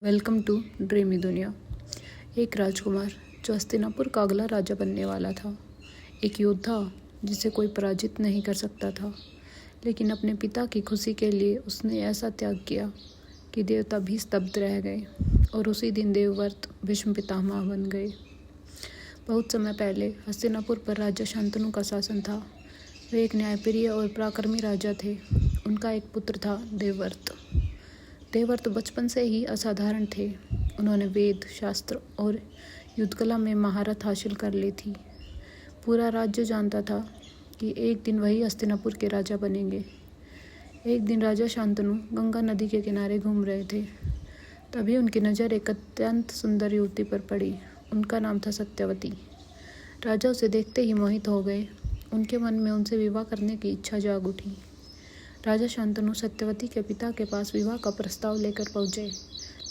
Welcome to dreamy दुनिया। एक राजकुमार जो हस्तिनापुर का अगला राजा बनने वाला था, एक योद्धा जिसे कोई पराजित नहीं कर सकता था, लेकिन अपने पिता की खुशी के लिए उसने ऐसा त्याग किया कि देवता भी स्तब्ध रह गए और उसी दिन देवव्रत भीष्म पितामह बन गए। बहुत समय पहले हस्तिनापुर पर राजा शांतनु का शासन था। वे एक न्यायप्रिय और पराक्रमी राजा थे। उनका एक पुत्र था देवव्रत। देवव्रत बचपन से ही असाधारण थे। उन्होंने वेद, शास्त्र और युद्धकला में महारत हासिल कर ली थी। पूरा राज्य जानता था कि एक दिन वही हस्तिनापुर के राजा बनेंगे। एक दिन राजा शांतनु गंगा नदी के किनारे घूम रहे थे। तभी उनकी नज़र एक अत्यंत सुंदर युवती पर पड़ी। उनका नाम था सत्यवती। राजा उसे देखते ही मोहित हो गए। उनके मन में उनसे विवाह करने की इच्छा जाग उठी। राजा शांतनु सत्यवती के पिता के पास विवाह का प्रस्ताव लेकर पहुंचे,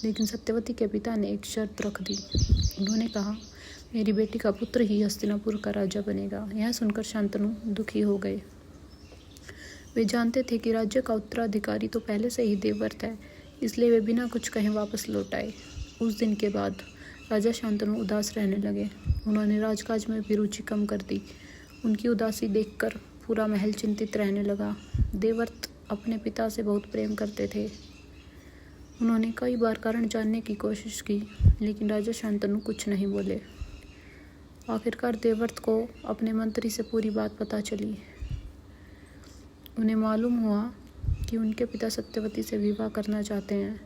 लेकिन सत्यवती के पिता ने एक शर्त रख दी। उन्होंने कहा, मेरी बेटी का पुत्र ही हस्तिनापुर का राजा बनेगा। यह सुनकर शांतनु दुखी हो गए। वे जानते थे कि राज्य का उत्तराधिकारी तो पहले से ही देवव्रत है, इसलिए वे बिना कुछ कहे वापस लौट आए। उस दिन के बाद राजा शांतनु उदास रहने लगे। उन्होंने राजकाज में भी रुचि कम कर दी। उनकी उदासी देखकर पूरा महल चिंतित रहने लगा। देवव्रत अपने पिता से बहुत प्रेम करते थे। उन्होंने कई बार कारण जानने की कोशिश की, लेकिन राजा शांतनु कुछ नहीं बोले। आखिरकार देवव्रत को अपने मंत्री से पूरी बात पता चली। उन्हें मालूम हुआ कि उनके पिता सत्यवती से विवाह करना चाहते हैं,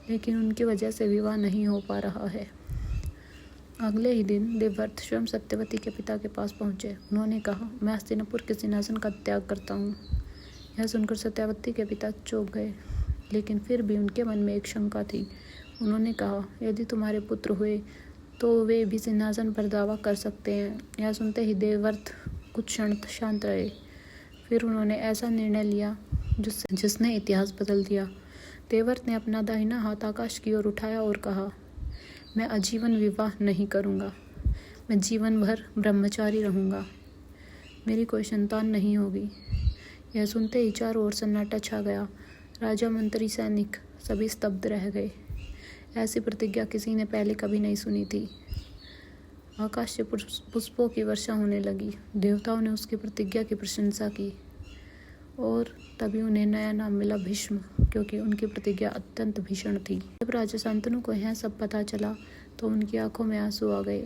लेकिन उनकी वजह से विवाह नहीं हो पा रहा है। अगले ही दिन देवव्रत स्वयं सत्यवती के पिता के पास पहुंचे। उन्होंने कहा, मैं हस्तिनापुर के सिंहासन का त्याग करता हूँ। यह सुनकर सत्यवती के पिता चौंक गए, लेकिन फिर भी उनके मन में एक शंका थी। उन्होंने कहा, यदि तुम्हारे पुत्र हुए तो वे भी सिंहासन पर दावा कर सकते हैं। यह सुनते ही देवव्रत कुछ क्षण शांत रहे। फिर उन्होंने ऐसा निर्णय लिया जिसने इतिहास बदल दिया। देवव्रत ने अपना दाहिना हाथ आकाश की ओर उठाया और कहा, मैं आजीवन विवाह नहीं करूँगा। मैं जीवन भर ब्रह्मचारी रहूँगा। मेरी कोई संतान नहीं होगी। यह सुनते ही चारों ओर सन्नाटा छा गया। राजा, मंत्री, सैनिक सभी स्तब्ध रह गए। ऐसी प्रतिज्ञा किसी ने पहले कभी नहीं सुनी थी। आकाश से पुष्पों की वर्षा होने लगी। देवताओं ने उसकी प्रतिज्ञा की प्रशंसा की और तभी उन्हें नया नाम मिला भीष्म, क्योंकि उनकी प्रतिज्ञा अत्यंत भीषण थी। जब राजा शांतनु को यह सब पता चला तो उनकी आंखों में आंसू आ गए।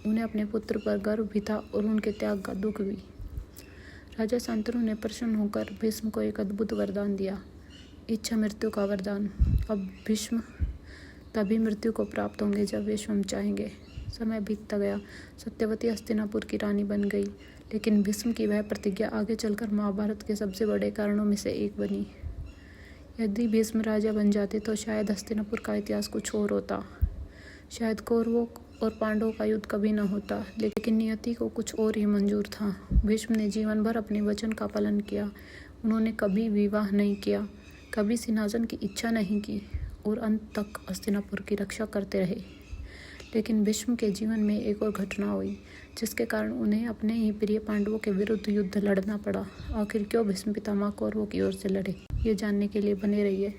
उन्हें अपने पुत्र पर गर्व भी था और उनके त्याग का दुख भी। राजा शांतनु ने प्रसन्न होकर भीष्म को एक अद्भुत वरदान दिया, इच्छा मृत्यु का वरदान। अब भीष्म तभी मृत्यु को प्राप्त होंगे जब वे स्वयं चाहेंगे। समय बीतता गया। सत्यवती हस्तिनापुर की रानी बन गई, लेकिन भीष्म की वह प्रतिज्ञा आगे चलकर महाभारत के सबसे बड़े कारणों में से एक बनी। यदि भीष्म राजा बन जाते तो शायद हस्तिनापुर का इतिहास कुछ और होता। शायद कौरवों और पांडवों का युद्ध कभी न होता, लेकिन नियति को कुछ और ही मंजूर था। भीष्म ने जीवन भर अपने वचन का पालन किया। उन्होंने कभी विवाह नहीं किया, कभी सिंहासन की इच्छा नहीं की और अंत तक हस्तिनापुर की रक्षा करते रहे। लेकिन भीष्म के जीवन में एक और घटना हुई, जिसके कारण उन्हें अपने ही प्रिय पांडवों के विरुद्ध युद्ध लड़ना पड़ा। आखिर क्यों भीष्म पितामह कौरवों की ओर से लड़े, ये जानने के लिए बने रहिए।